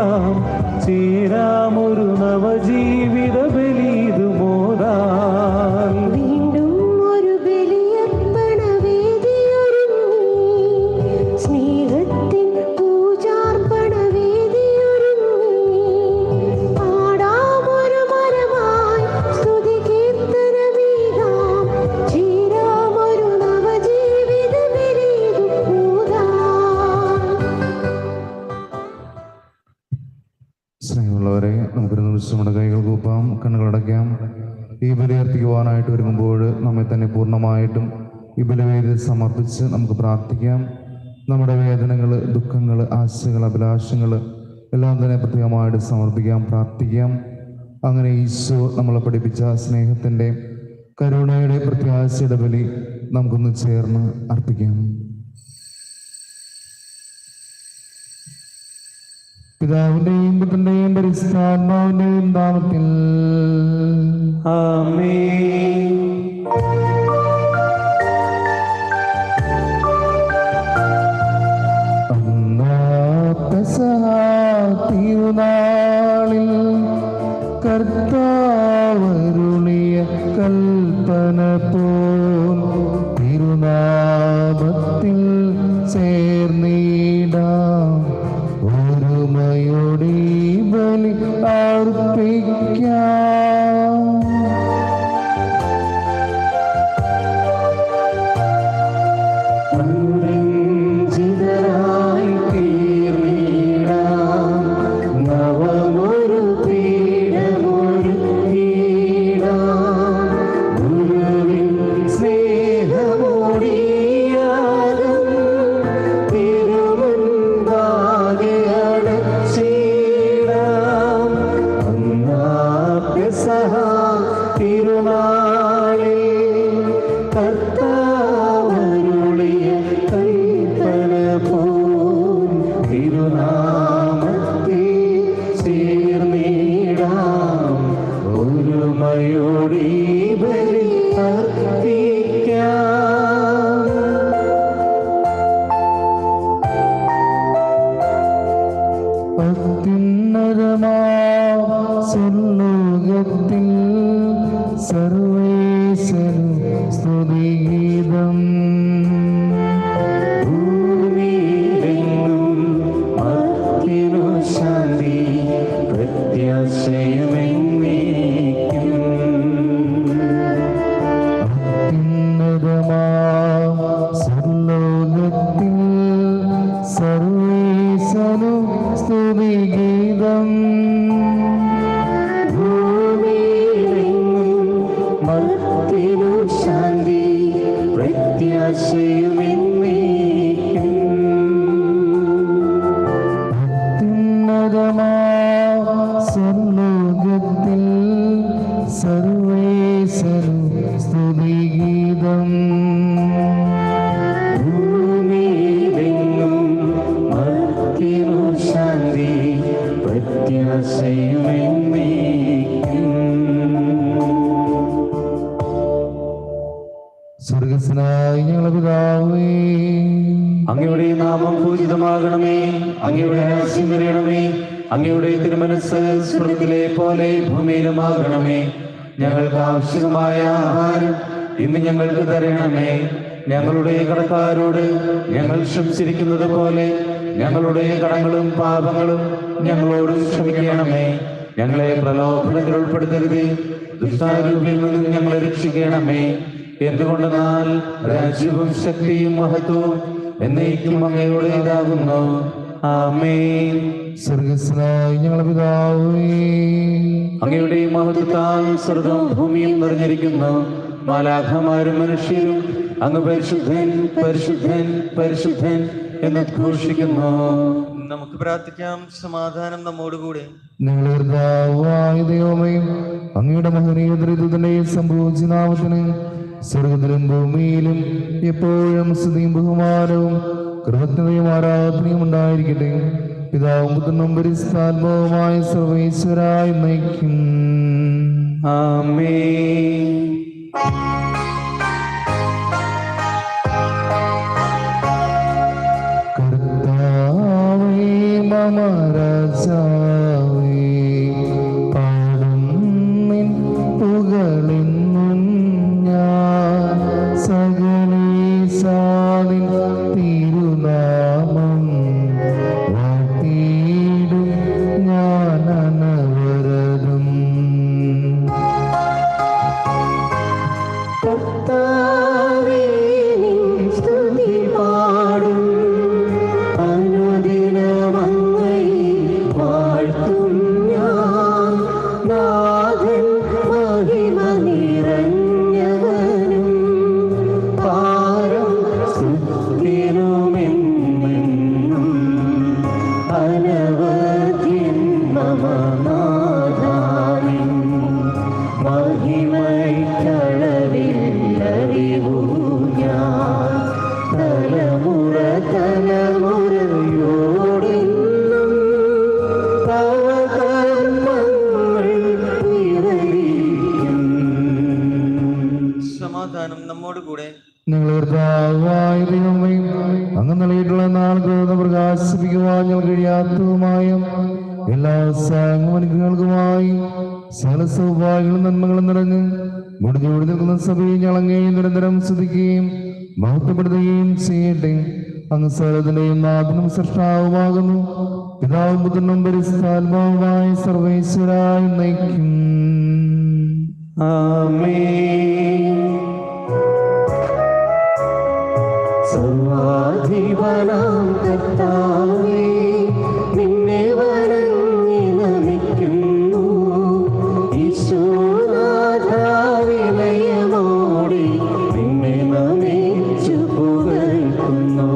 നേടാം, ചേരാമൊരു നവജീവിത ബലിതു മോദാൽ. വീണ്ടും ഒരു ബലിയർപ്പണ വേദിയൊരുങ്ങി, സ്നേഹത്തിൻ പൂജാർപ്പണ വേദിയൊരുങ്ങി. പാടാമൊരു മരമായി സ്തുതി കീർത്തനമീകാം, ചേരാമൊരു നവജീവിത ബലിതു മോദാൽ. സ്നേഹമുള്ളവരെ, നമുക്കൊരു നിമിഷം നമ്മുടെ കൈകൾ കൂപ്പാം, കണ്ണുകളടയ്ക്കാം. ഈ ബലി അർപ്പിക്കുവാനായിട്ട് ഒരുങ്ങുമ്പോൾ നമ്മെ തന്നെ പൂർണ്ണമായിട്ടും ഈ ബലിവേദിയിൽ സമർപ്പിച്ച് നമുക്ക് പ്രാർത്ഥിക്കാം. നമ്മുടെ വേദനകൾ, ദുഃഖങ്ങൾ, ആശകൾ, അഭിലാഷങ്ങൾ എല്ലാം തന്നെ പ്രത്യേകമായിട്ട് സമർപ്പിക്കാം, പ്രാർത്ഥിക്കാം. അങ്ങനെ ഈശോ നമ്മളെ പഠിപ്പിച്ച സ്നേഹത്തിൻ്റെ, കരുണയുടെ, പ്രത്യാശയുടെ ബലി നമുക്കൊന്ന് ചേർന്ന് അർപ്പിക്കാം. പിതാവിന്റെയും പുത്രന്റെയും പരിശുദ്ധാത്മാവിന്റെയും നാമത്തിൽ ആമേൻ. തിരുനാളിൽ കർത്താവരുളിയ കൽപ്പന പോൽ തിരുനാമത്തിൽ ചേർന്നിടാം, ഒരുമയോടെ ബലി അർപ്പിക്കാം. ജിതരായി തീർന്നിടാം, നവമൊരു പീഠമൊരുക്കിടാം. ഗുരുവിൻ സ്നേഹമൊടിയാകും തിരുമുൻപാകെ അടച്ചിടാം. പെസഹ തിരുനാളിൽ കർത്താവരുളിയ കൽപ്പന പോൽ തിരുനാമത്തിൽ ചേർന്നിടാം, ഒരുമയോടെ ബലി അർപ്പിക്കാം. അത്യുന്നതമാ സ്വർലോകത്തിൽ സർവേശ്വരൻ സ്തുതിഗീതം. ഭൂമിയിലെങ്ങും മർത്യനു ശാന്തി, പ്രത്യാശയുമെന്നേക്കും. അത്യുന്നതമാ സ്വർലോകത്തിൽ സർവേശ്വരൻ സ്തുതിഗീതം. ഭൂമിയിലെങ്ങും മർത്യനു ശാന്തി, പ്രത്യാശയുമെന്നേക്കും. അത്യുന്നതമാ സ്വർലോകത്തിൽ സർവേശ്വരൻ സ്തുതിഗീതം. ഭൂമിയിലെങ്ങും മർത്യനു ശാന്തി, പ്രത്യാശയുമെന്നേക്കും. സ്വർഗസ്നായ ഞങ്ങളുടെ പിതാവേ, അങ്ങയുടെ നാമം പൂജിതമാകണമേ, അങ്ങയുടെ രാജ്യം വരണമേ, അങ്ങയുടെ തിരുമനസ്സ് സ്വർഗ്ഗത്തിലെ പോലെ ഭൂമിയിലുമാകണമേ. ഞങ്ങൾക്ക് ആവശ്യമായ ആഹാരം ഇന്ന് ഞങ്ങൾക്ക് തരണമേ. ഞങ്ങളുടെ കടക്കാരോട് ഞങ്ങൾ ക്ഷമിച്ചിരിക്കുന്നത് പോലെ ഞങ്ങളുടെ കടങ്ങളും പാപങ്ങളും ഞങ്ങളോടും ക്ഷമിക്കണമേ. ഞങ്ങളെ പ്രലോഭനത്തിൽ ഉൾപ്പെടുത്തരുതേ, ദുഷ്ടാരൂപിൽ നിന്നും ഞങ്ങളെ രക്ഷിക്കണമേ. എന്തുകൊണ്ടെന്നാൽ രാജ്യവും ശക്തിയും മഹത്വവും എന്നേക്കും അങ്ങയുടേതാകുന്നു. ആമേൻ. സ്വർഗസ്നായ ഞങ്ങളുടെ പിതാവേ, അങ്ങയുടെ മഹത്വത്താൽ സ്വർഗവും ഭൂമിയും നിറഞ്ഞിരിക്കുന്നു. മാലാഖമാരും മനുഷ്യരും അങ്ങ് പരിശുദ്ധൻ പരിശുദ്ധൻ പരിശുദ്ധൻ എന്ന് ഘോഷിക്കുന്നു. നമുക്ക് പ്രാർത്ഥിക്കാം. സമാധാനം നമ്മോടുകൂടെ. ഞങ്ങളുടെ കർത്താവായ ദൈവമേ, അങ്ങയുടെ മഹനീയ ദൈവത്തിന്റെ സംഭൂജിനാമത്തിന് സ്വർഗത്തിലും ഭൂമിയിലും എപ്പോഴും സ്തുതിയും ബഹുമാനവും കൃതജ്ഞതയും ആരാധനയും ഉണ്ടായിരിക്കട്ടെ. പിതാവും പുത്രനും പരിശുദ്ധാത്മാവുമായ സർവേശ്വരായി നയിക്കും. ആമേൻ. കർത്താവേ മമ രാജാ നിൻ തിരുനാമം വാഴ്ത്തിയിടും ഞാൻ അനവരതം. കർത്താവേ, നിൻ സ്തുതി പാടും, അനുദിനം അങ്ങയെ വാഴ്ത്തും ഞാൻ. നാഥൻ മഹിമ നിറഞ്ഞവനും പാരം സ്തുതിനുമെന്നെന്നും അനവധ്യൻ മമ നാഥാനിൻ മഹിമയ്ക്കളവില്ലറിവു ഞാൻ. തലമുറ തലമുറയോടെന്നും തവ കർമ്മങ്ങൾ നിറവേറ്റും. സമാധാനം നമ്മോടുകൂടെ. ഞങ്ങൾ കർത്താവായ ദൈവമേ, അങ്ങ് നൽകിയിട്ടുള്ള നാളുകൾ പ്രകാശിപ്പിക്കുവാൻ ഞങ്ങൾ കഴിയാത്തതുമായ എല്ലാ അനുഗ്രഹങ്ങൾക്കുമായി സകല സൗഭാഗ്യങ്ങളും നന്മകളും നിറഞ്ഞ് മുടിഞ്ഞോടി നിൽക്കുന്ന സഭയെ ഞങ്ങളങ്ങേയും നിരന്തരം സ്തുതിക്കുകയും മഹത്വപ്പെടുത്തുകയും ചെയ്യട്ടെ. അങ്ങ് സകലത്തിന്റെയും നാഥനും സൃഷ്ടാവുമാകുന്നു. പിതാവും പുത്രനും പരിശുദ്ധാത്മാവുമായ സർവേശ്വരായി നയിക്കും. ആമേൻ. സർവാധിപനാം കർത്താവേ, നിന്നെ വണങ്ങി നമിക്കുന്നു. ഈശോനാഥാ, വിനയമോടെ നിന്നെ നമിച്ചു പുകഴ്ത്തുന്നു.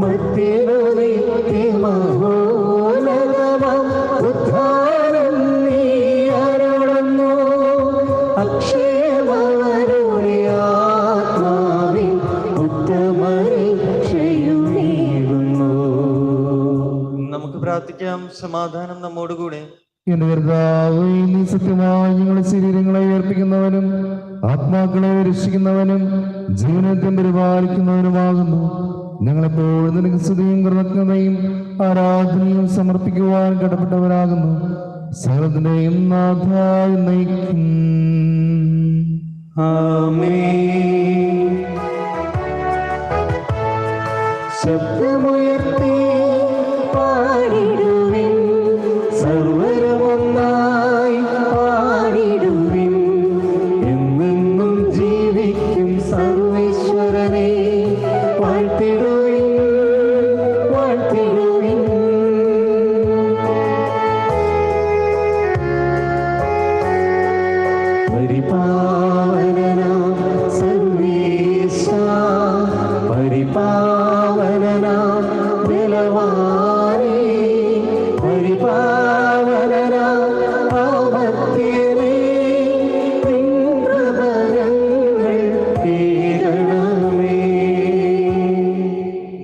മധ്യമഹോന്നതമാം ഉദ്ധാരം നീ അരുളുന്നു. അക്ഷയമവരുടെ ആത്മാവിൻ ഉത്തമരക്ഷയുമേകുന്നു. നമുക്ക് പ്രാർത്ഥിക്കാം. സമാധാനം നമ്മോടുകൂടെ. എന്റെ കർത്താവേ, നീ സത്യമായി ഞങ്ങളുടെ ശരീരങ്ങളെ ഉയർപ്പിക്കുന്നവനും ആത്മാക്കളെ രക്ഷിക്കുന്നവനും ജീവനത്തെ പരിപാലിക്കുന്നവനുമാകുന്നു. ഞങ്ങളെപ്പോഴും നിനക്ക് സ്തുതിയും കൃതജ്ഞതയും ആരാധനയും സമർപ്പിക്കുവാൻ കടപ്പെട്ടവരാകുന്നു. സകലത്തിന്റെയും നാഥായി നയിക്കും. ആമേൻ. ശബ്ദമുയർത്തി പാടിടുവിൻ, സർവ്വരുമൊന്നായി പാടിടുവിൻ. എന്നെന്നും ജീവിക്കും സർവേശ്വരനെ വാഴ്ത്തിടുവിൻ, വാഴ്ത്തിടുവിൻ. പരിപാവനനാം സർവേശ, പരിപാവനനാം ബലവാനേ, പരിപാവനനാം അമർത്യനേ, നിൻ കൃപകൾ കേൾക്കണമേ.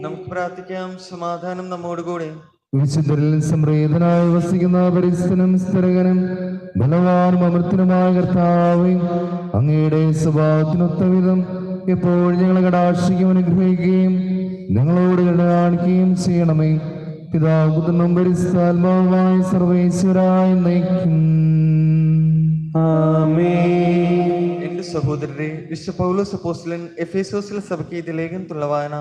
നമുക്ക് പ്രാർത്ഥിക്കാം. സമാധാനം നമ്മോടുകൂടെ. വിശുദ്ധരിൽ സംപ്രീതനായി വസിക്കുന്ന പരിസ്ഥനും സ്ഥിരകനും ബലവാനും അമൃത്തനുമായ കർത്താവേ, അങ്ങയുടെ സ്വഭാവത്തിനൊത്ത വിധം എപ്പോഴും ഞങ്ങളെ കടാക്ഷിക്കുകയും അനുഗ്രഹിക്കുകയും ഞങ്ങളോട് കാണിക്കുകയും ചെയ്യണമേ. പിതാവും പുത്രനും പരിശുദ്ധാത്മാവുമായ സർവേശ്വരായി നയിക്കും. ആമേൻ. എന്റെ സഹോദരരെ, വിശുദ്ധ പൗലോസ് അപ്പോസ്തലൻ എഫേസോസിലെ സഭയ്ക്ക് ഇത് ലേഖനം തുള്ള വായന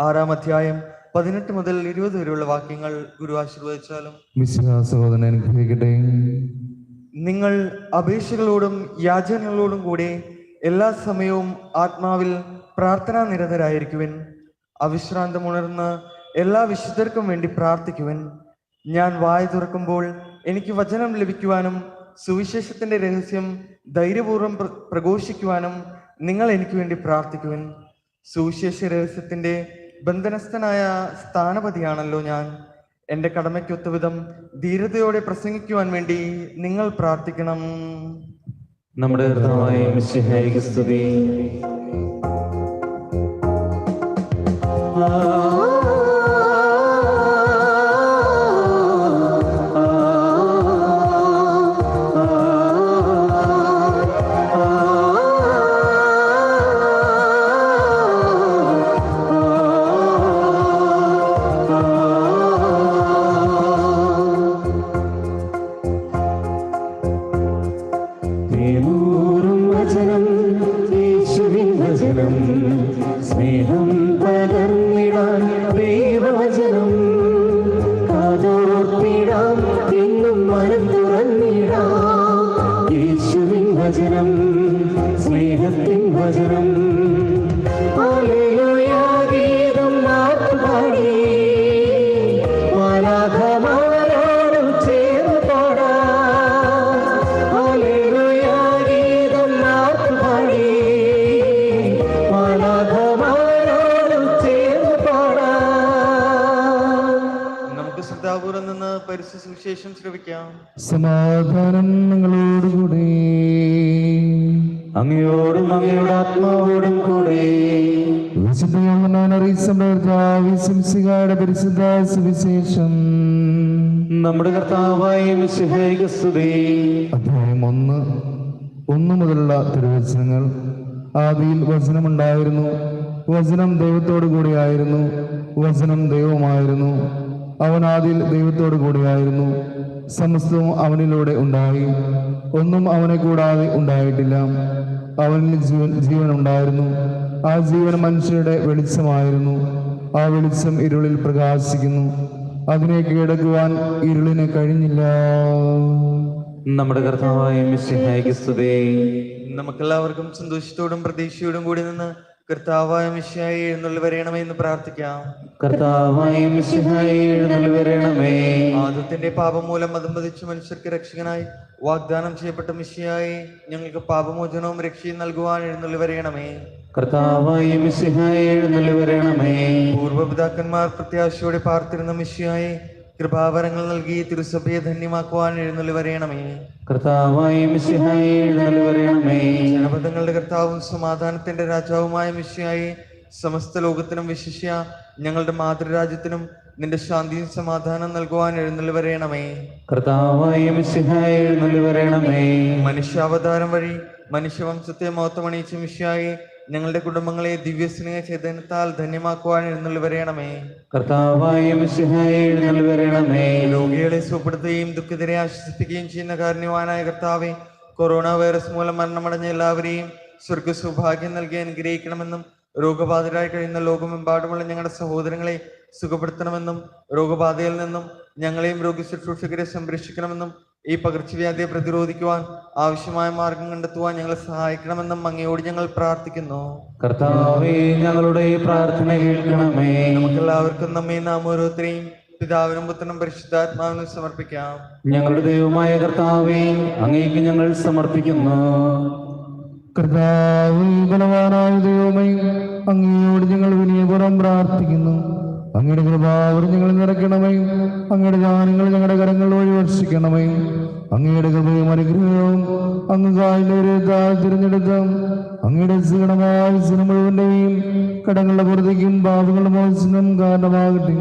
6-ാം അധ്യായം 18 മുതൽ 20 വരെയുള്ള വാക്യങ്ങൾ ഗുരു ആശീർവദിച്ചാലും. മിശിഹാ സഹോദരനെ അനുഗ്രഹിക്കട്ടെ. നിങ്ങൾ അപേക്ഷകളോടും യാചനകളോടും കൂടെ എല്ലാ സമയവും ആത്മാവിൽ പ്രാർത്ഥനാ നിരതരായിരിക്കുവിൻ. അവിശ്രാന്തമുണർന്ന് എല്ലാ വിശുദ്ധർക്കും വേണ്ടി പ്രാർത്ഥിക്കുവിൻ. ഞാൻ വായ തുറക്കുമ്പോൾ എനിക്ക് വചനം ലഭിക്കുവാനും സുവിശേഷത്തിന്റെ രഹസ്യം ധൈര്യപൂർവ്വം പ്രഘോഷിക്കുവാനും നിങ്ങൾ എനിക്ക് വേണ്ടി പ്രാർത്ഥിക്കുവിൻ. സുവിശേഷ രഹസ്യത്തിന്റെ ബന്ധനസ്ഥനായ സ്ഥാനപതിയാണല്ലോ ഞാൻ. എൻ്റെ കടമയ്ക്കൊത്തവിധം ധീരതയോടെ പ്രസംഗിക്കുവാൻ വേണ്ടി നിങ്ങൾ പ്രാർത്ഥിക്കണം. നമ്മുടെ കർത്താവായ മിശിഹായ്ക്ക് സ്തുതി. ൂറും വചനം സ്നേഹം പകർന്നിടാൻ ദൈവവചനം കാതോർത്തിടാം എന്നും മനം തുറന്നിടാം യേശുവിൻ വചനം സ്നേഹത്തിൻ വചനം ഹല്ലേലൂയ ഗീതം പാടി മാലാഖമാരോട് ചേർന്ന് പാടാം ഹല്ലേലൂയ ഗീതം പാടി മാലാഖമാരോട് ചേർന്ന് പാടാം. നമുക്ക് ശ്രദ്ധാപൂർവം നിന്ന് പരിശുദ്ധ സുവിശേഷം ശ്രവിക്കാം. സമാധാനം നിങ്ങളോടുകൂടി. അങ്ങയോടും അങ്ങയുടെ ആത്മാവോടും കൂടെ. വിശുദ്ധ യോഹന്നാൻ അറിയിച്ച പരിശുദ്ധ സുവിശേഷം. നമ്മുടെ കർത്താവായ മിശിഹായ്ക്ക് സ്തുതി. അധ്യായം 1 മുതലുള്ള തിരുവചനങ്ങൾ. ആദിയിൽ വചനമുണ്ടായിരുന്നു, വചനം ദൈവത്തോടു കൂടിയായിരുന്നു, വചനം ദൈവമായിരുന്നു. അവൻ ആദിയിൽ ദൈവത്തോടു കൂടിയായിരുന്നു. സമസ്തവും അവനിലൂടെ ഉണ്ടായി, ഒന്നും അവനെ കൂടാതെ ഉണ്ടായിട്ടില്ല. അവനിൽ ജീവൻ ഉണ്ടായിരുന്നു, ആ ജീവൻ മനുഷ്യരുടെ വെളിച്ചമായിരുന്നു. ആ വെളിച്ചം ഇരുളിൽ പ്രകാശിക്കുന്നു, അതിനെ കീഴടക്കുവാൻ ഇരുളിന് കഴിഞ്ഞില്ല. നമ്മുടെ കർത്താവായ മിശിഹായ്ക്ക് സ്തുതി. നമുക്കെല്ലാവർക്കും സന്തോഷത്തോടും പ്രതീക്ഷയോടും കൂടി നിന്ന് കർത്താവായ മിശിഹായെ എഴുന്നള്ളി വരയണമേ എന്ന് പ്രാർത്ഥിക്കാം. കർത്താവായ മിശിഹായെ എഴുന്നള്ളി വരണമേ. ആദത്തിന്റെ പാപം മൂലം മതംപതിച്ച മനുഷ്യർക്ക് രക്ഷകനായി വാഗ്ദാനം ചെയ്യപ്പെട്ട മിശിഹായെ ഞങ്ങൾക്ക് പാപമോചനവും രക്ഷയും നൽകുവാൻ എഴുന്നള്ളി വരയണമേ. കർത്താവായ മിശിഹായെ എഴുന്നള്ളി വരണമേ. പൂർവ്വപിതാക്കന്മാർ പ്രത്യാശയോടെ പാർത്തിരുന്ന മിശിഹായെ കൃപാവരങ്ങൾ നൽകി തിരുസഭയെ ധന്യമാക്കുവാൻ എഴുന്നള്ളി വരയണമേ. കർത്താവായ മിശിഹായെ എഴുന്നള്ളി വരണമേ. ജനപദങ്ങളുടെ കർത്താവും സമാധാനത്തിന്റെ രാജാവുമായ മിശിഹായെ സമസ്ത ലോകത്തിനും വിശിഷ്യ ഞങ്ങളുടെ മാതൃരാജ്യത്തിനും നിന്റെ ശാന്തിയും സമാധാനം നൽകുവാൻ എഴുന്നള്ളി വരയണമേ. കർത്താവായ മിശിഹായെ എഴുന്നള്ളി വരണമേ. മനുഷ്യാവതാരം വഴി മനുഷ്യവംശത്തെ മഹത്വമണിയിച്ച മിശിഹായെ ഞങ്ങളുടെ കുടുംബങ്ങളെ ദിവ്യസ്നേഹ ചൈതന്യത്താൽ ധന്യമാക്കുവാൻ എഴുന്നള്ളി വരയണമേ. കർത്താവായ മിശിഹായെ എഴുന്നള്ളി വരണമേ. രോഗികളെ സുഖപ്പെടുത്തുകയും ദുഃഖിതരെ ആശ്വസിപ്പിക്കുകയും ചെയ്യുന്ന കാരുണ്യവാനായ കർത്താവെ, കൊറോണ വൈറസ് മൂലം മരണമടഞ്ഞ എല്ലാവരെയും സ്വർഗ സൗഭാഗ്യം നൽകി അനുഗ്രഹിക്കണമെന്നും രോഗബാധിതരായി കഴിയുന്ന ലോകമെമ്പാടുമുള്ള ഞങ്ങളുടെ സഹോദരങ്ങളെ സുഖപ്പെടുത്തണമെന്നും രോഗബാധയിൽ നിന്നും ഞങ്ങളെയും രോഗി ശുശ്രൂഷകരെ സംരക്ഷിക്കണമെന്നും ഈ പകർച്ചവ്യാധിയെ പ്രതിരോധിക്കുവാൻ ആവശ്യമായ മാർഗം കണ്ടെത്തുവാൻ ഞങ്ങളെ സഹായിക്കണമെന്നും അങ്ങയോട് ഞങ്ങൾ പ്രാർത്ഥിക്കുന്നു. കർത്താവേ, ഞങ്ങളുടെ പ്രാർത്ഥന കേൾക്കണമേ. നമുക്കെല്ലാവർക്കും നമ്മെ നാം ഓരോരുത്തരെയും പിതാവിനും പുത്രനും പരിശുദ്ധാത്മാവിനും സമർപ്പിക്കാം. ഞങ്ങളുടെ ദൈവമായ കർത്താവേ, അങ്ങേക്ക് ഞങ്ങൾ സമർപ്പിക്കുന്നു. കർത്താവേ, ബലവാനായ ദൈവമേ, അങ്ങയോട് ഞങ്ങൾ വിനയപൂർവ്വം പ്രാർത്ഥിക്കുന്നു. അങ്ങയുടെ കൃപാവരം ഞങ്ങൾ നിറയ്ക്കണമേ. അങ്ങയുടെ ദാനങ്ങൾ ഞങ്ങളുടെ കരങ്ങൾ വഴി വർഷിക്കണമേ. അങ്ങയുടെ കൃപയും അനുഗ്രഹവും അങ്ങ് കായലവരെ തിരഞ്ഞെടുത്ത അങ്ങയുടെ സീണമായ മുഴുവന്റെയും കടങ്ങളുടെ പുറത്തേക്കും പാപങ്ങളുടെ മോചനം കാരണമാകട്ടെ.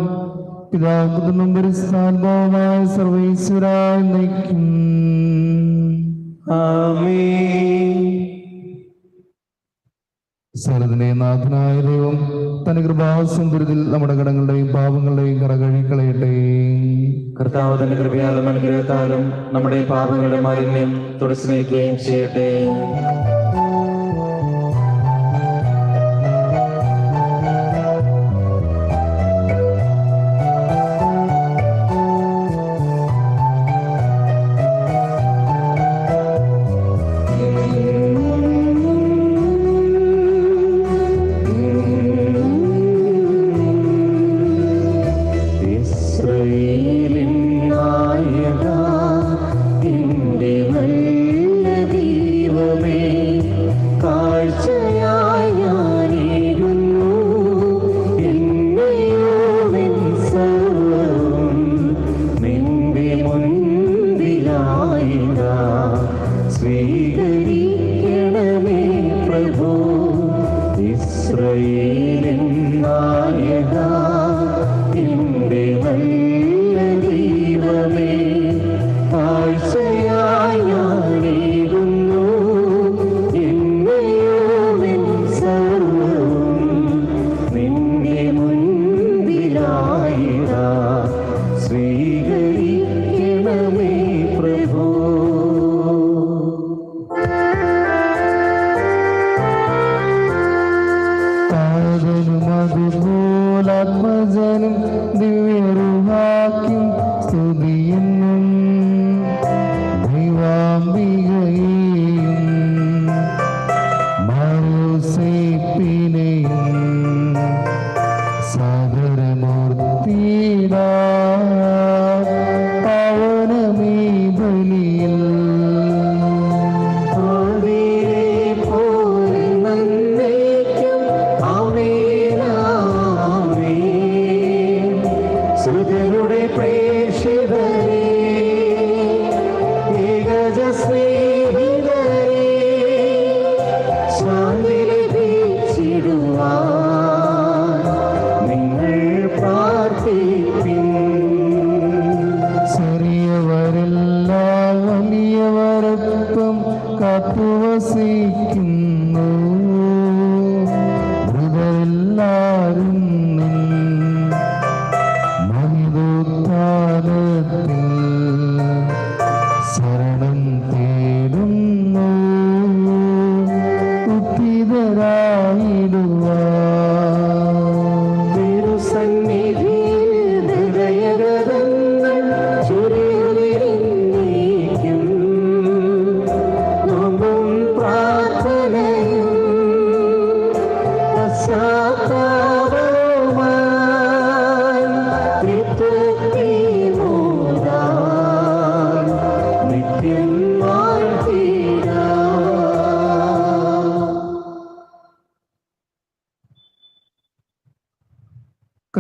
പിതാവും പരിശുദ്ധാത്മാവുമായ സർവ്വേശ്വരായി നയിക്കും. ആമേൻ. സകലത്തിന്റെ നാഥനായ ദൈവം തന്റെ കൃപാസൗന്ദര്യത്തിൽ നമ്മുടെ കടങ്ങളുടെയും പാപങ്ങളുടെയും കറകഴിക്കളയട്ടെ. കർത്താവ് തന്റെ കൃപയാലും അനുഗ്രഹത്താലും നമ്മുടെ പാപങ്ങളുടെ മാലിന്യം തുടച്ചു നീക്കുകയും ചെയ്യട്ടെ. എന്റെ നല്ല ദൈവമേ,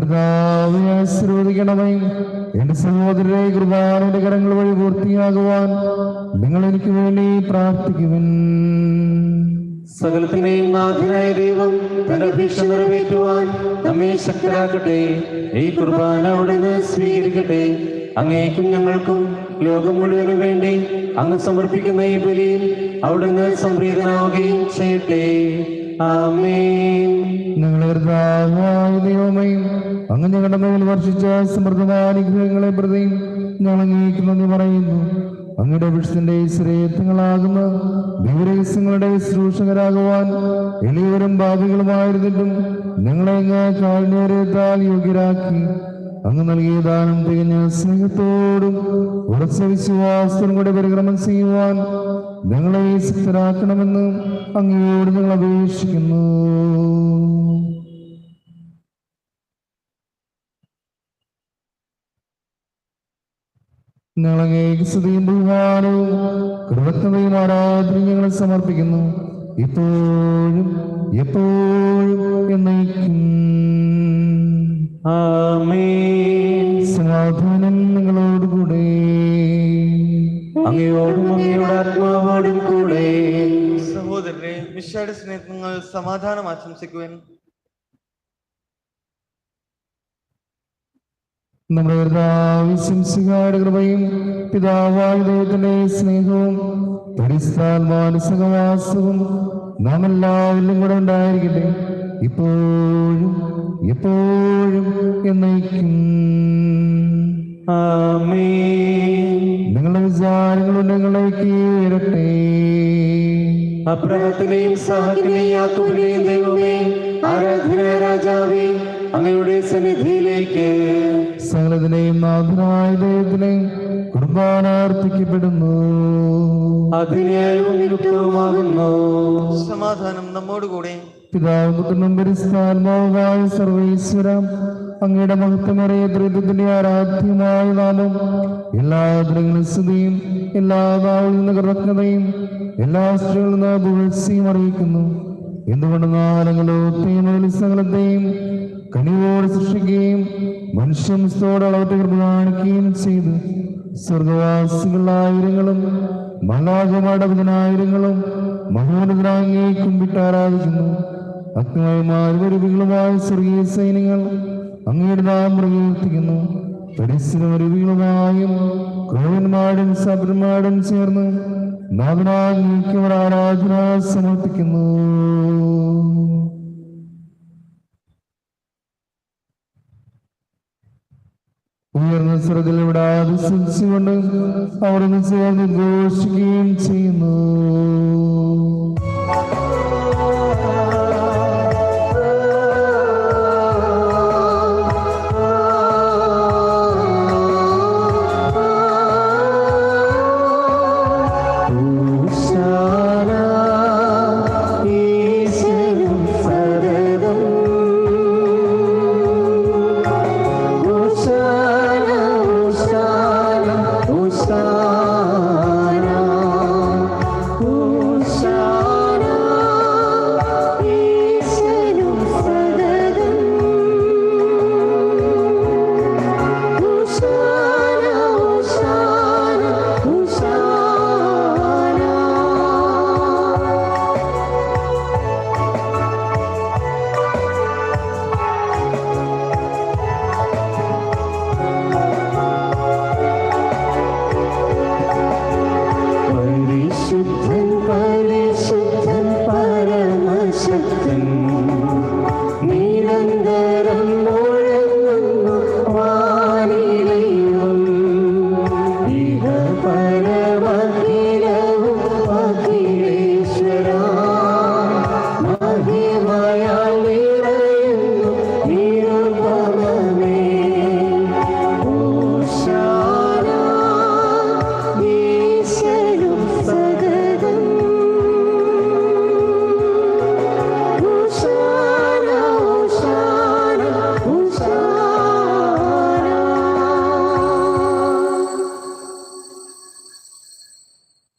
കർത്താവേ ആശീർവദിക്കണമേ. എന്റെ സഹോദരരെ കുർബാനയുടെ കരങ്ങൾ വഴി പൂർത്തിയാകുവാൻ നിങ്ങൾ എനിക്ക് വേണ്ടി പ്രാർത്ഥിക്കുവിൻ. സകലത്തിന്റെയും നാഥനായ ദൈവം തന്റെ അപേക്ഷ നിറവേറ്റുവാൻ നമ്മെ ശക്തരാക്കട്ടെ. ഈ കുർബാന അവിടുന്ന് സ്വീകരിക്കട്ടെ. അങ്ങേക്കും ഞങ്ങൾക്കും ലോകം മുഴുവനും വേണ്ടി അങ്ങ് സമർപ്പിക്കുന്ന ഈ ബലിയിൽ അവിടുന്ന് സംപ്രീതനാവുകയും ചെയ്യട്ടെ. ആമേൻ. ഞങ്ങളുടെ കർത്താവായ ദൈവമേ, അങ്ങ് ഞങ്ങളുടെ മേൽ വർഷിച്ച സമൃദ്ധമായ അനുഗ്രഹങ്ങളെ പ്രതി ഞങ്ങൾ അങ്ങേക്ക് നന്ദി പറയുന്നു. അങ്ങയുടെ വിഷത്തിന്റെ ശ്രേയത്വങ്ങളാകുന്ന ദൈവരഹസ്യങ്ങളുടെ ശുശ്രൂഷകരാകുവാൻ എളിയവരും ഭാവികളുമായിരുന്നിട്ടും ഞങ്ങളെ അങ്ങ് കാരുണ്യത്താൽ യോഗ്യരാക്കി. അങ്ങ് നൽകിയ ദാനം തികഞ്ഞ സ്നേഹത്തോടും ഉറച്ച വിശ്വാസത്തോടും കൂടെ പരിക്രമം ചെയ്യുവാൻ ഞങ്ങളെ ശക്തരാക്കണമെന്ന് അങ്ങയോട് ഞങ്ങൾ അപേക്ഷിക്കുന്നു. ഞങ്ങളങ്ങേക്ക് സ്തുതിയും ബഹുമാനവും കൃതജ്ഞതയും ആരാധനയും ഞങ്ങളെ സമർപ്പിക്കുന്നു, ഇപ്പോഴും എപ്പോഴും എന്നേക്കും. ആമേൻ. സമാധാനം നിങ്ങളോടുകൂടെ. അങ്ങയോടും അങ്ങയുടെ ആത്മാവോടും കൂടെ. സഹോദരരെ, മിശിഹായുടെ സ്നേഹത്തിൽ നിങ്ങൾ സമാധാനം ആശംസിക്കുവാൻ. നമ്മുടെ കർത്താവിന്റെ കൃപയും പിതാവായ ദൈവത്തിന്റെ സ്നേഹവും പരിശുദ്ധാത്മാവിന്റെ സഹവാസവും നാം എല്ലാവരിലും കൂടെ ഉണ്ടായിരിക്കട്ടെ, ഇപ്പോഴും എപ്പോഴും എന്നേക്കും. ആമേൻ. നിങ്ങളുടെ വിചാരങ്ങളുടെ ഞങ്ങളേക്ക് ഉയരട്ടെ. അബ്രഹത്തിനെയും ഇസ്ഹാക്കിനെയും യാക്കോബിനെയും ദൈവമേ, ആരാധനായ രാജാവേ, അങ്ങയുടെ സന്നിധിയിലേക്ക് സകലത്തിനെയും നാഥനായ ദൈവത്തിനെയും കുർബാന അർപ്പിക്കപ്പെടുന്നു. അതിന്യായവും യുക്തവുമാകുന്നു. സമാധാനം നമ്മോടുകൂടെ. പിതാവും പുത്രനും പരിശുദ്ധാത്മാവുമായ സർവ്വേശ്വര, അങ്ങയുടെ മഹത്വമേറിയ ത്രിത്വത്തിന്റെ ആരാധ്യമായ നാമം എല്ലാ ആദരങ്ങളും സ്തുതിയും എല്ലാ നാളിൽ നിന്ന് കൃതജ്ഞതയും എല്ലാ സ്ത്രീകളിൽ നിന്ന് പുകഴ്ചയും അറിയിക്കുന്നു. എന്തുകൊണ്ടെന്നാലങ്ങളോ സകലത്തെയും കനിവോട് സൃഷ്ടിക്കുകയും മനുഷ്യത്തോട് അളവറ്റ കൃപ കാണിക്കുകയും ചെയ്തു. സ്വർഗവാസികളായിരങ്ങളും മലാകമാരുടെ പതിനായിരങ്ങളും മഹോന്നതനാങ്ങി കുമ്പിട്ട് ആരാധിക്കുന്നു. അഗ്നിമയമാരുവികളുമായ സ്വർഗീയ സൈന്യങ്ങൾ അങ്ങയുടെ നാം പ്രകീർത്തിക്കുന്നു. പരിസ്ഥിതിമരുവികളുമായും ക്രൂവന്മാരും സബന്മാരും ചേർന്ന് നാഥനാഗ്നിക്കവർ ആരാധന സമർപ്പിക്കുന്നു. ഉയർന്ന സ്വരത്തിൽ വിടാതെ സ്തുതിച്ചുകൊണ്ട് അവർ ഒന്ന് ചേർന്ന് ഘോഷിക്കുകയും ചെയ്യുന്നു.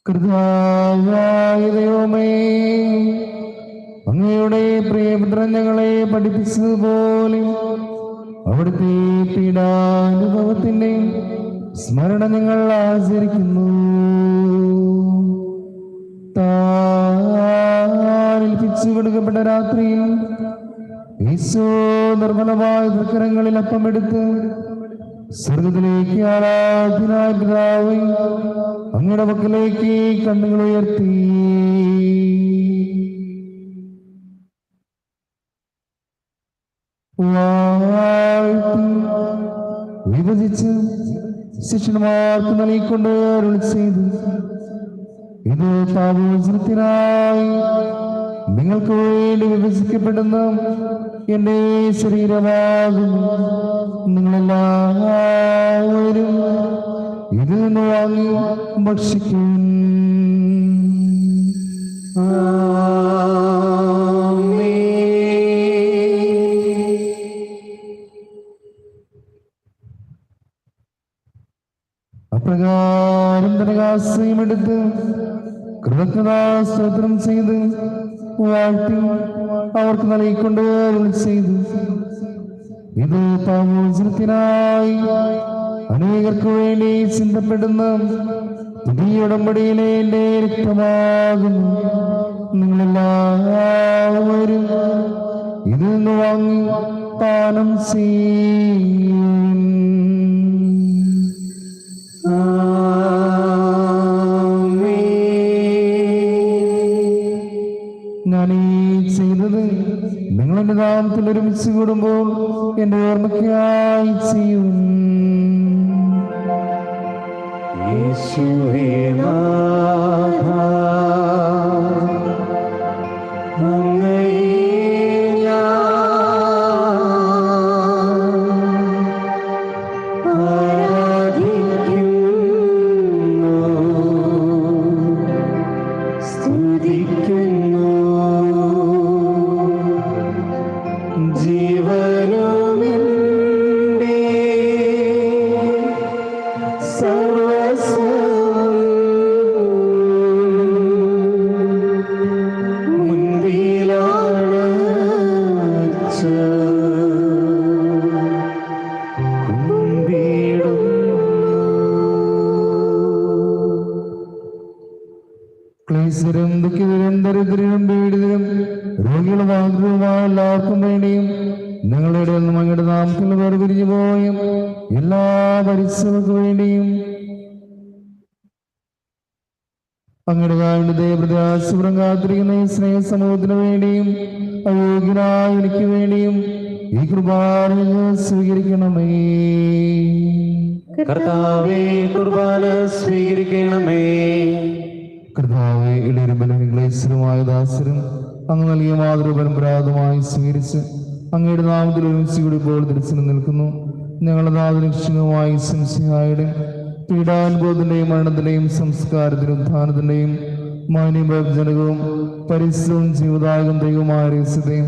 കർത്താവായ ദൈവമേ, അങ്ങയുടെ പ്രിയപുത്രൻ ഞങ്ങളെ പഠിപ്പിച്ചതുപോലെ അവിടുത്തെ പീഡാനുഭവത്തിന്റെ സ്മരണ ഞങ്ങൾ ആചരിക്കുന്നു. ഏൽപ്പിച്ചു കൊടുക്കപ്പെട്ട രാത്രിയിൽ ഈശോ നിർമ്മലമായ തൃക്കരങ്ങളിൽ അപ്പമെടുത്ത് സ്വർഗത്തിലേക്ക് ആരാധനായ പിതാവേ അങ്ങയുടെ പക്കലേക്ക് കണ്ണുകൾ ഉയർത്തി വിഭജിച്ച് ശിഷ്യന്മാർക്ക് നൽകിക്കൊണ്ട് അരുളി ചെയ്തു, ഇത് പാപമോചനത്തിനായി നിങ്ങൾക്ക് വേണ്ടി വിഭജിക്കപ്പെടുന്ന എന്റെ ശരീരമാകുന്നു. നിങ്ങളെല്ലാവരും ഇതിൽ നിന്ന് വാങ്ങി ഭക്ഷിക്കും. അപ്രകാരം ധനകാശ്രയമെടുത്ത് കൃതജ്ഞതാസ്തോത്രം ചെയ്ത് വാഴ്ത്തി അവർക്ക് നൽകിക്കൊണ്ട് അരുളി ചെയ്തു, ഇത് പാപമോചനത്തിനായി അനേകർക്ക് വേണ്ടി ചിന്തപ്പെടുന്ന പുതിയ ഉടമ്പടിയിലെ എന്റെ രക്തമാകുന്നു. നിങ്ങളെല്ലാവരും ഇതിൽ നിന്ന് വാങ്ങി പാനം ചെയ്യും. ഞാൻ ഈ ചെയ്തത് നിങ്ങൾ എന്റെ നാമത്തിൽ ഒരുമിച്ച് കൂടുമ്പോൾ എന്റെ ഓർമ്മയ്ക്കായി ചെയ്യും. യേശുവേ നാഥാ, അങ്ങയെ ഞാൻ ആരാധിക്കുന്നു, സ്തുതിക്കുന്നു. ജീവനുമെന്റെ സർവസ്വവും മുൻപിലാണ് ക്ലേശരും ദുഃഖിതരും ദരിദ്രരും പീഡിതരും രോഗികളും ആഗ്രഹവുമായ എല്ലാവർക്കും വേണ്ടിയും ഞങ്ങളുടെ ഇടയിൽ നിന്നും അങ്ങയുടെ നാമത്തിൽ വേർപിരിഞ്ഞു പോയും എല്ലാ പരിശ്രമങ്ങൾക്ക് വേണ്ടിയും അങ്ങയുടെ കാലിന്റെ ദയപ്രത്യാശപുരം കാത്തിരിക്കുന്ന ഈ സ്നേഹ സമൂഹത്തിന് വേണ്ടിയും അയോഗ്യനായ എനിക്ക് വേണ്ടിയും ഈ കുർബാന സ്വീകരിക്കണമേ. കർത്താവേ, കുർബാന സ്വീകരിക്കണമേ. കർത്താവേ, ഇടയരും ബലഹീനമായ ദാസരും അങ്ങ് നൽകിയ മാതൃപരമ്പരാഗതമായി സ്വീകരിച്ച് അങ്ങയുടെ നാമത്തിൽ ഒരുമിച്ച് കൂടി ഇപ്പോൾ തിരിച്ചു നിൽക്കുന്നു. ഞങ്ങളുടെ നാദലക്ഷ്യവുമായി സംശയായുടെ പീഡാനുഭവത്തിന്റെയും മരണത്തിന്റെയും സംസ്കാരത്തിനും ഉത്ഥാനത്തിന്റെയും മാന്യജനകവും പരിസ്ഥിതിയും ജീവദായകം ദൈവമായ രഹസ്യത്തെയും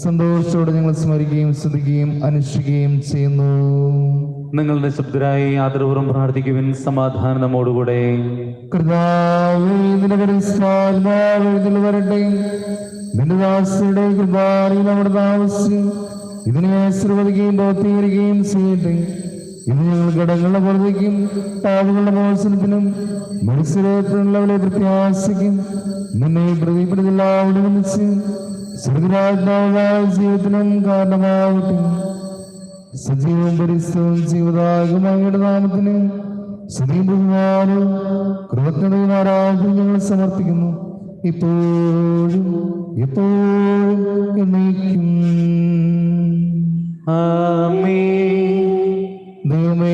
സന്തോഷത്തോടെ ഞങ്ങൾ സ്മരിക്കുകയും സ്തുതിക്കുകയും അനുഷ്ഠിക്കുകയും ചെയ്യുന്നു. നിങ്ങളുടെ ശബ്ദരായി ആദരപൂർവ്വം പ്രാർത്ഥിക്കുവിൻ. സമാധാനം നമ്മോടുകൂടെ. കർത്താവേ, നിന്റെ പരിശുദ്ധാത്മാവിൽ വരട്ടെ. നിന്റെ ദാസരുടെ കൃപാരിൽ അവിടെ താമസിച്ച് ഇതിനെ ആശീർവദിക്കുകയും ബോധീകരിക്കുകയും ചെയ്യട്ടെ. ഇത് ഞങ്ങൾ കടങ്ങളുടെ പുറത്തേക്കും പാപങ്ങളുടെ മോചനത്തിനും മത്സരത്തിനുള്ളവരെ പ്രത്യാശിക്കും നിന്നെ പ്രതിപ്പെടുത്തില്ലാവടെ വന്നിച്ച് സ്വർഗരാജ്ഞാവായ ജീവിതത്തിനും കാരണമാവട്ടെ. സജീവവും പരിസ്ഥവും ജീവദായകമായുടെ നാമത്തിന് സ്തുതിയും ബഹുമാനവും കൃതജ്ഞതയും ആരാധനയും ഞങ്ങൾ സമർപ്പിക്കുന്നു, ഇപ്പോഴും എപ്പോഴും എന്നേക്കും. ആമേൻ. ദൈവമേ,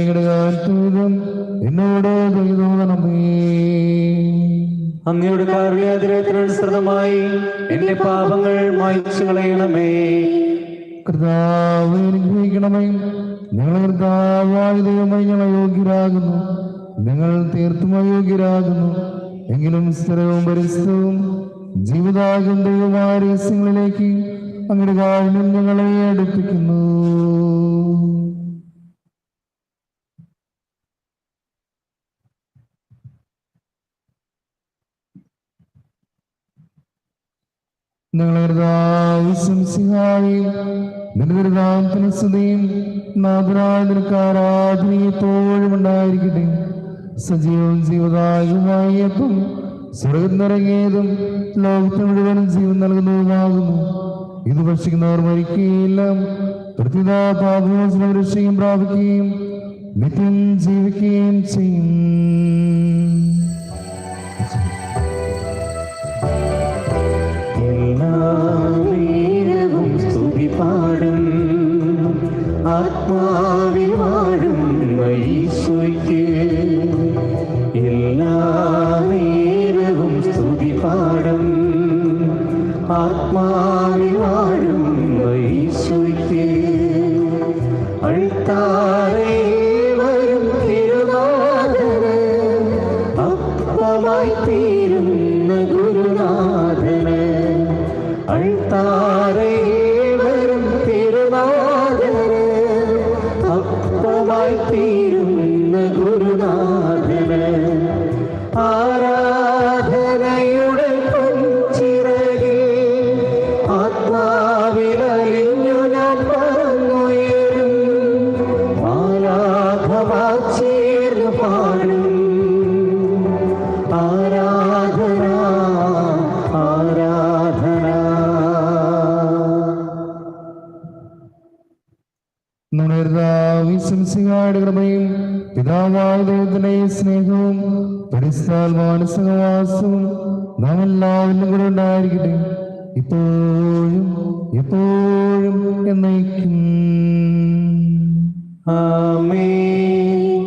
എന്നോട് ദൈവമേ, അങ്ങയുടെ കാരുണ്യാതിരേത്രനുസൃതമായി എന്റെ പാപങ്ങൾ മായ്ച്ചു കളയണമേ. കർത്താവേ, അനുഗ്രഹിക്കണമേ. ഞങ്ങൾ കർത്താവായ ദൈവമേ, ഞങ്ങൾ അയോഗ്യരാകുന്നു, ഞങ്ങൾ തീർത്തും അയോഗ്യരാകുന്നു. എങ്കിലും സ്ഥിരവും പരിസ്ഥവും ജീവിതാകും ദൈവമായ രഹസ്യങ്ങളിലേക്ക് അങ്ങയുടെ കാരുണ്യം ഞങ്ങളെ അടുപ്പിക്കുന്നു. ഞങ്ങളെ നിന്റെ ദുരിതാന്തന സ്തുതിയും നാഥനായ നിനക്ക് ആരാധന എപ്പോഴും ഉണ്ടായിരിക്കട്ടെ. സജീവവും ജീവദായകവുമായ അപ്പം സ്വർഗ്ഗത്തിൽ നിറങ്ങിയതും ലോകത്തിന് മുഴുവനും ജീവൻ നൽകുന്നതുമാകുന്നു. ഇത് ഭക്ഷിക്കുന്നവർ മരിക്കുകയില്ല, പ്രത്യുത പാപമോചനം രക്ഷയും പ്രാപിക്കുകയും നിത്യം ജീവിക്കുകയും ചെയ്യും. എല്ലാവരും സ്തുതി പാടും, ആത്മാവിൽ വാഴും ഈശോയ്ക്ക്. എല്ലാവരും സ്തുതി പാടും, ആത്മാവിൽ വാഴും ഈശോയ്ക്ക്. അൾത്താരേ വരും തിരുനാഥന്, അപ്പമായി തീരുന്ന ഗുരുനാഥന്. അൾത്താരേ വരും തിരുനാഥന്, അപ്പമായി തീരുന്ന ഗുരുനാഥന്. ആരാധനയുടെ പൊൻചിറകിൽ ആത്മാവിലലിഞ്ഞു ഞാൻ പറന്നുയരും. മാലാഖമാർ ചേർന്ന് പാടും ആരാധന ആരാധന. വിശ്വസിക്കാരുടെ കൃപയും പിതാവായ ദൈവത്തിന്റെ സ്നേഹവും പരിസ്ഥാത്മാവിന്റെ സഹവാസവും നാം എല്ലാവരും കൂടെ ഉണ്ടായിരിക്കട്ടെ, ഇപ്പോഴും എപ്പോഴും എന്നേക്കും. ആമേൻ.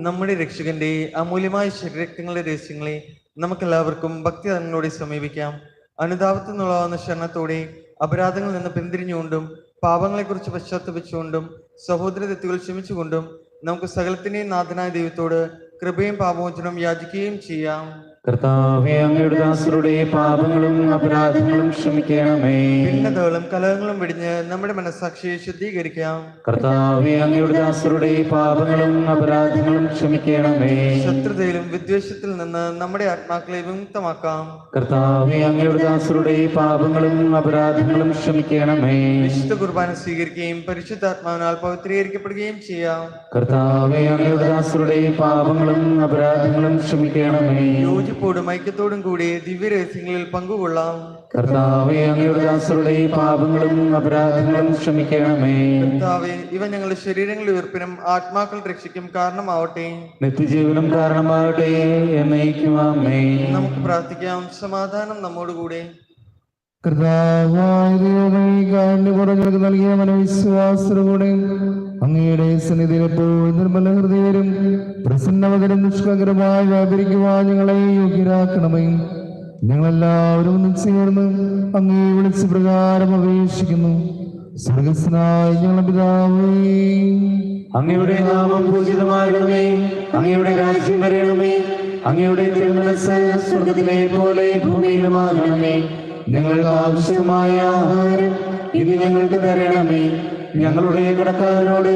നമ്മുടെ രക്ഷകന്റെ അമൂല്യമായ ശരീരങ്ങളുടെ രഹസ്യങ്ങളെ നമുക്കെല്ലാവർക്കും ഭക്തിയോടെ സമീപിക്കാം. അനുതാപത്തിൽ നിന്നുള്ളാവുന്ന ശരണത്തോടെ അപരാധങ്ങളിൽ നിന്ന് പിന്തിരിഞ്ഞുകൊണ്ടും പാപങ്ങളെക്കുറിച്ച് പശ്ചാത്തപിച്ചുകൊണ്ടും സഹോദര തെറ്റുകൾ ക്ഷമിച്ചുകൊണ്ടും നമുക്ക് സകലത്തിന്റെയും നാഥനായ ദൈവത്തോട് കൃപയും പാപമോചനവും യാചിക്കുകയും ചെയ്യാം. കർത്താവേ, അങ്ങയുടെ ദാസരുടെ പാപങ്ങളും അപരാധങ്ങളും ക്ഷമിക്കണമേ. ഭിന്നതകളും കലഹങ്ങളും വെടിഞ്ഞ് നമ്മുടെ മനസ്സാക്ഷിയെ ശുദ്ധീകരിക്കാം. കർത്താവേ, അങ്ങയുടെ ദാസരുടെ പാപങ്ങളും അപരാധങ്ങളും ക്ഷമിക്കണമേ. ശത്രുതയിലും വിദ്വേഷത്തിൽ നിന്ന് നമ്മുടെ ആത്മാക്കളെ വിമുക്തമാക്കാം. കർത്താവേ, അങ്ങയുടെ ദാസരുടെ പാപങ്ങളും അപരാധങ്ങളും ക്ഷമിക്കണമേ. വിശുദ്ധ കുർബാന സ്വീകരിക്കുകയും പരിശുദ്ധാത്മാവിനാൽ പവിത്രീകരിക്കപ്പെടുകയും ചെയ്യാം. കർത്താവേ, അങ്ങയുടെ ദാസരുടെ പാപങ്ങളും അപരാധങ്ങളും ക്ഷമിക്കണമേ. യോജിപ്പോടും ഐക്യത്തോടും കൂടി ദിവ്യരഹസ്യങ്ങളിൽ പങ്കുകൊള്ളാം. കർത്താവേ, അങ്ങയുടെ ദാസരുടെ പാപങ്ങളും അപരാധങ്ങളും ക്ഷമിക്കണമേ. കർത്താവേ, ഇവ ഞങ്ങളുടെ ശരീരങ്ങളുടെ ഉയർപ്പിനും ആത്മാക്കൾ രക്ഷയ്ക്കും കാരണമാവട്ടെ. നിത്യജീവനം കാരണമാകട്ടെ എന്നേക്കും. ആമേൻ. നമുക്ക് പ്രാർത്ഥിക്കാം. സമാധാനം നമ്മോടുകൂടെ. കർത്താവായ ദൈവമേ, കാരുണ്യപൂർവ്വം നൽകിയ മനോവിശ്വാസത്തോടെ അങ്ങയുടെ സന്നിധിയിൽ എപ്പോഴും നിർമ്മല ഹൃദയരും പ്രസന്നവതരും നിഷ്കളങ്കരമായി വ്യാപരിക്കുവാൻ ഞങ്ങളെ യോഗ്യരാക്കണമേ. ഞങ്ങളെല്ലാവരും ഒന്ന് ചേർന്ന് അങ്ങേ വിളിച്ച പ്രകാരം അപേക്ഷിക്കുന്നു. സ്വർഗസ്നായ ഞങ്ങളുടെ പിതാവേ, അങ്ങയുടെ നാമം പൂജിതമാകണമേ. അങ്ങയുടെ രാജ്യം വരണമേ. അങ്ങയുടെ തിരുമനസ്സ് സ്വർഗത്തിലെ പോലെ ഭൂമിയിലുമാകണമേ. ഞങ്ങൾക്ക് ആവശ്യമായ ആഹാരം ഇത് ഞങ്ങൾക്ക് തരണമേ. ഞങ്ങളുടെ കടക്കാരനോട്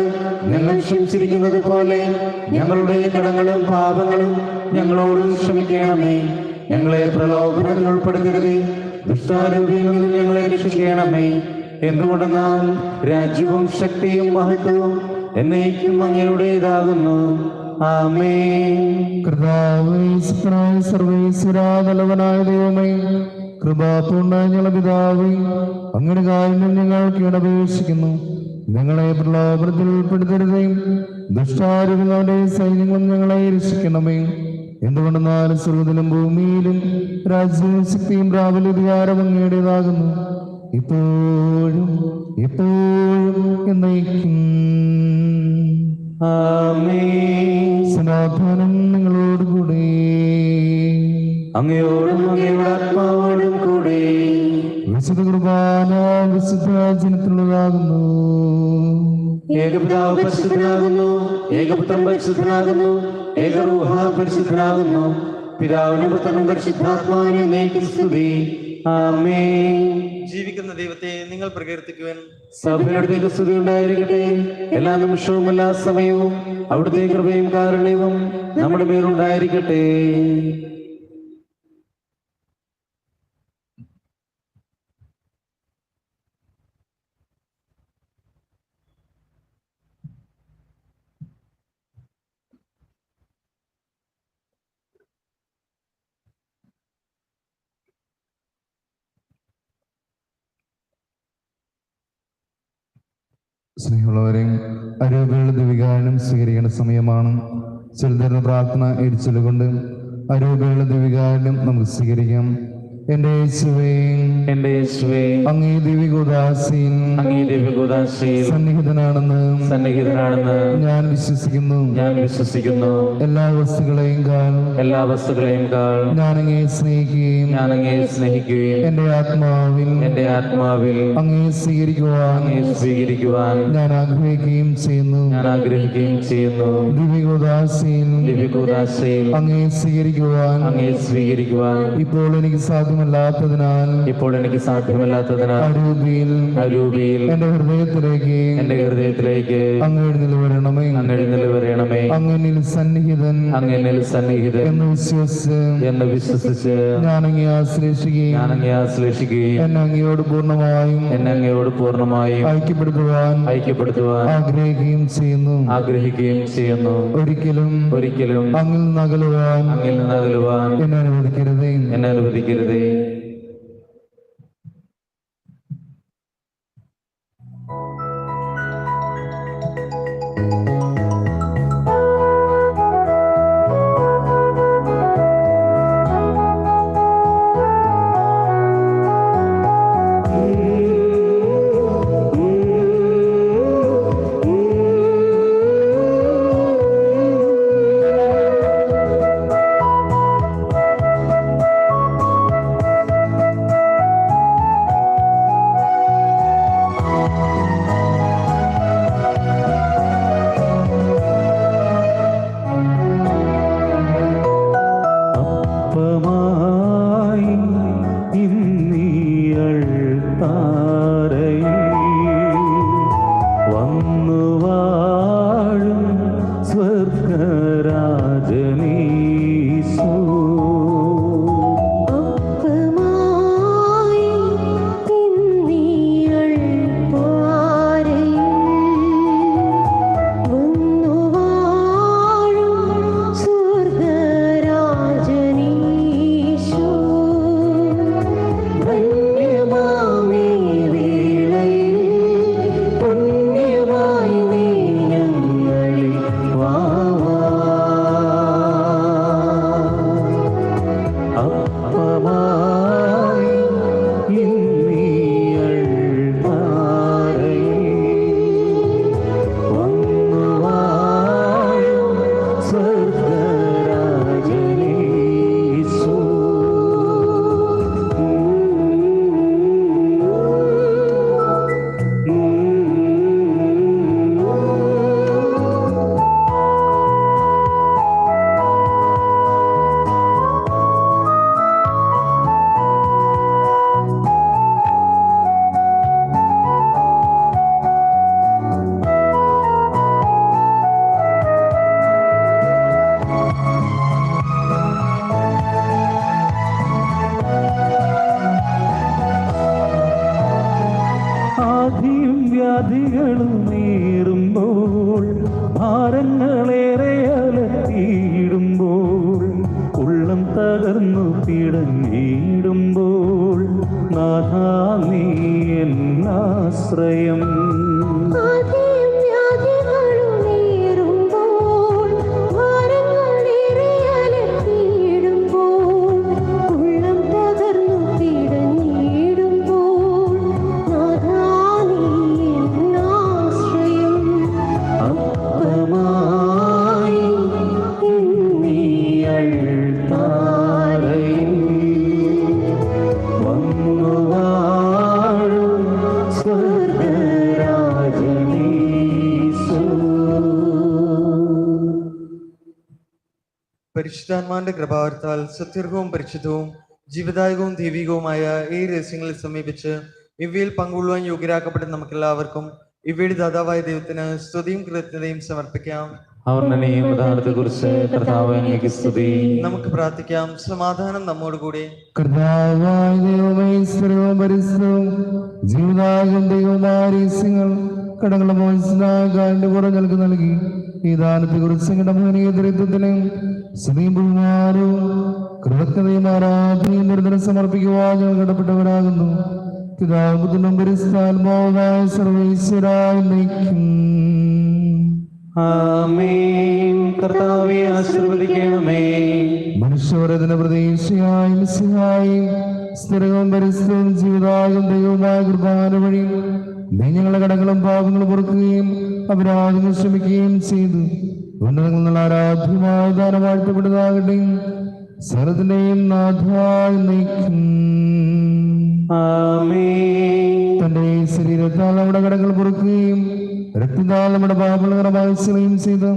ഞങ്ങൾ ക്ഷമിച്ചിരിക്കുന്നത് പോലെ ഞങ്ങളുടെ കടങ്ങളും പാപങ്ങളും ഞങ്ങളോടും ക്ഷമിക്കണമേ. ഞങ്ങളെ പ്രലോഭനത്തിൽ ഉൾപ്പെടുത്തരുതേ, ദുഷ്ടാരൂപിയിൽ നിന്ന് ഞങ്ങളെ രക്ഷിക്കണമേ. എന്തുകൊണ്ടെന്നാൽ രാജ്യവും ശക്തിയും മഹത്വവും എന്നേക്കും അങ്ങയുടേതാകുന്നു. ആമേൻ. കർത്താവേ, ശക്തനായ സർവ്വേശ്വരാ, നല്ലവനായ ദൈവമേ, കൃപാപൂർണ്ണനായ ഞങ്ങളുടെ പിതാവേ, അങ്ങയുടെ കാരുണ്യം ഞങ്ങൾക്ക് അപേക്ഷിക്കുന്നു. ഞങ്ങളെ പ്രലോഭനത്തിൽ ഉൾപ്പെടുത്തരുതേ, ദുഷ്ടാരൂപികളുടെ സൈന്യങ്ങളും ഞങ്ങളെ രക്ഷിക്കണമേ. എന്തുകൊണ്ടെന്നാൽ സ്വർഗ്ഗത്തിലും ഭൂമിയിലും രാജ്യവും ശക്തിയും പ്രാബല്യാധികാരം അങ്ങയുടേതാകുന്നു, ഇപ്പോഴും എപ്പോഴും എന്നേക്കും. ആമേൻ. സമാധാനം നിങ്ങളോടുകൂടെ. അങ്ങയോടും അങ്ങയുടെ ആത്മാവോടും കൂടെ. വിശുദ്ധ കുർബാന വിശുദ്ധ ജനത്തിനുള്ളതാകുന്നു. ഏകപിതാവ് പരിശുദ്ധനാകുന്നു, ഏകപുത്രൻ പരിശുദ്ധനാകുന്നു, ഏകറൂഹ പരിശുദ്ധനാകുന്നു. പിതാവിനും പുത്രനും പരിശുദ്ധാത്മാവിനും എന്നേക്കും സ്തുതി. ആമേൻ. ജീവിക്കുന്ന ദൈവത്തെ നിങ്ങൾ പ്രകീർത്തിക്കുവാൻ സഭയിലടുത്തേക്ക് സ്തുതി ഉണ്ടായിരിക്കട്ടെ. എല്ലാ നിമിഷവും എല്ലാ സമയവും അവിടുത്തെ കൃപയും കാരുണ്യവും നമ്മുടെ മേലുണ്ടായിരിക്കട്ടെ. സ്നേഹമുള്ളവരെയും അരൂപികളുടെ ദിവികാരണം സ്വീകരിക്കേണ്ട സമയമാണ്. ചെലുതരുന്ന പ്രാർത്ഥന എരിച്ചൊല്ലുകൊണ്ട് അരൂപികളുടെ ദിവികാരണം നമുക്ക് സ്വീകരിക്കാം. എന്റെ യേശുവേ, എന്റെ യേശുവേ, അങ്ങേ ദിവ്യഗോദാസിയിൽ സന്നിഹിതനാണെന്ന് ഞാൻ വിശ്വസിക്കുന്നു. എല്ലാ വസ്തുക്കളെയും കാൾ ഞാൻ അങ്ങേ സ്നേഹിക്കുകയും എന്റെ ആത്മാവിൽ അങ്ങേ സ്വീകരിക്കുവാൻ ഞാൻ ആഗ്രഹിക്കുകയും ചെയ്യുന്നു. ദിവ്യഗോദാസിയിൽ അങ്ങേ സ്വീകരിക്കുവാൻ ഇപ്പോൾ എനിക്ക് സാധ്യമല്ലാത്തതിനാൽ അരൂപിയിൽ എന്റെ ഹൃദയത്തിലേക്ക് അങ്ങ് എഴുന്നള്ളി വരണമേ. അങ്ങനിൽ സന്നിഹിതൻ എന്ന് വിശ്വസിച്ച് ഞാൻ അങ്ങേ ആശ്ലേഷിക്കുകയും എന്നെ അങ്ങയോട് പൂർണ്ണമായും ഐക്യപ്പെടുത്തുവാൻ ആഗ്രഹിക്കുകയും ചെയ്യുന്നു. ഒരിക്കലും അങ്ങിൽ നകലുവാൻ എന്നെ അനുവദിക്കരുതേ. വ്യാധികളും നേരുമ്പോൾ ഭാരങ്ങളേറെ അലട്ടിയിടുമ്പോൾ ഉള്ളം തകർന്നു പിടഞ്ഞിടുമ്പോൾ നാഥാ നീ എന്നാശ്രയം. പരിശുദ്ധാത്മാവിന്റെ കൃപാവർത്താൽ സുദീർഘവും പരിശുദ്ധവും ജീവദായകവും ദൈവികവുമായ ഈ രഹസ്യങ്ങളിൽ സമീപിച്ച് ഇവയിൽ പങ്കുകൊള്ളുവാൻ യോഗ്യരാക്കപ്പെട്ട നമുക്കെല്ലാവർക്കും ഇവയുടെ ദാതാവായ ദൈവത്തിന് സ്തുതിയും കൃതജ്ഞതയും സമർപ്പിക്കാം. നമുക്ക് പ്രാർത്ഥിക്കാം. സമാധാനം നമ്മോടുകൂടി. കടങ്ങളുടെ മോചനത്തിന്റെ കുറഞ്ഞൽക്ക് നൽകി ഈ ദാനത്തെ കുറിച്ച് ദരിദ്രത്തിനും സ്തുതിയും ബഹുമാനവും കൃതജ്ഞതയും ആരാധനയും നിരന്തരം സമർപ്പിക്കുവാൻ ഞങ്ങൾ കടപ്പെട്ടവരാകുന്നു. പിതാപുത്രനും പരിസ്ഥാത്മാവായ സർവീശ്വരായി നയിക്കും. ആമേൻ. കർത്താവേ ആശീർവദിക്കണമേ. മനുഷ്യവരതിന് പ്രതീക്ഷയായും മിശിഹായും സ്ഥിരവും പരിസ്ഥിതിയും ജീവിതായും ദൈവമായ കുർബാന വഴി നീ ഞങ്ങളുടെ കടങ്ങളും പാപങ്ങളും പൊറുക്കുകയും അപരാധങ്ങൾ ക്ഷമിക്കുകയും ചെയ്തു. ഉന്നതങ്ങളിൽ നിന്നുള്ള ആരാധ്യമായ ദാനം വാഴ്ത്തപ്പെടുന്നതാകട്ടെ. സകലത്തിന്റെയും നാഥായി നയിക്കും. ആമേൻ. തന്റെ ശരീരത്താൽ നമ്മുടെ കടങ്ങൾ പൊറുക്കുകയും രക്തത്താൽ നമ്മുടെ പാപങ്ങൾ വായിച്ചുകയും ചെയ്ത്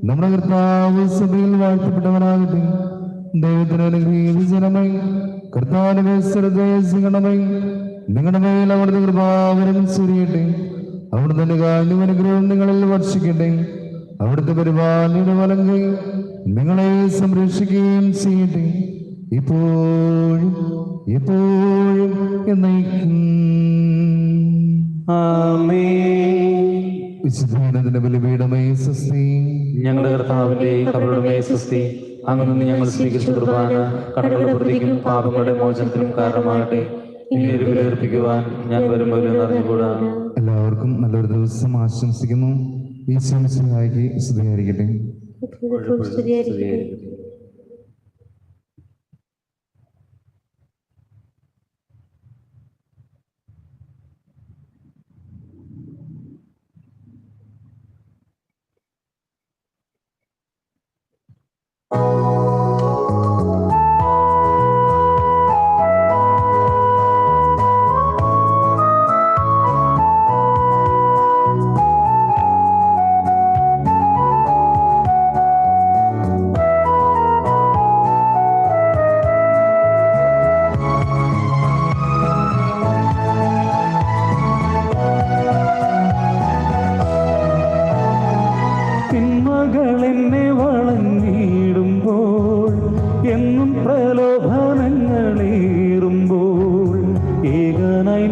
നമ്മുടെ കർത്താവ് സഭയിൽ വാഴ്ത്തപ്പെട്ടവനാകട്ടെ. ദൈവത്തിന് അനുഗ്രഹീതജനമേ, കർത്താവിനെ ശ്രദ്ധേശിക്കണമേ. നിങ്ങളുടെ മേൽ അവിടുത്തെ കൃപാവരം ചൊരിയട്ടെ. അവിടുത്തെ തന്റെ കാര്യം അനുഗ്രഹം നിങ്ങളിൽ വർഷിക്കട്ടെ. അവിടുത്തെ പരിപാലനയുടെ വലങ്കൈ നിങ്ങളെ സംരക്ഷിക്കുകയും ചെയ്യട്ടെ, ഇപ്പോഴും എപ്പോഴും എന്നേക്കും. ആമേൻ. വിശുദ്ധീനത്തിന്റെ ബലിപീഠമേ സ്വസ്തി. ഞങ്ങളുടെ കർത്താവിന്റെ കബറുടമേ സ്വസ്തി. അങ്ങ് നിന്ന് ഞങ്ങൾ സ്വീകരിച്ച കുർബാന കടങ്ങളുടെ പ്രതിക്കും പാപങ്ങളുടെ മോചനത്തിനും കാരണമാകട്ടെ. ഇനി ഒരു ബലിയർപ്പിക്കുവാൻ ഞാൻ വരുമ്പോൾ അറിഞ്ഞുകൂടാണ്. എല്ലാവർക്കും നല്ലൊരു ദിവസം ആശംസിക്കുന്നു. ഈ ശംസിഹായിക്ക് സ്തുതിയായിരിക്കട്ടെ. തിന്മകളെന്നെ വളഞ്ഞിടുമ്പോൾ, എന്നും പ്രലോഭനങ്ങളേറുമ്പോൾ, ഏകനായി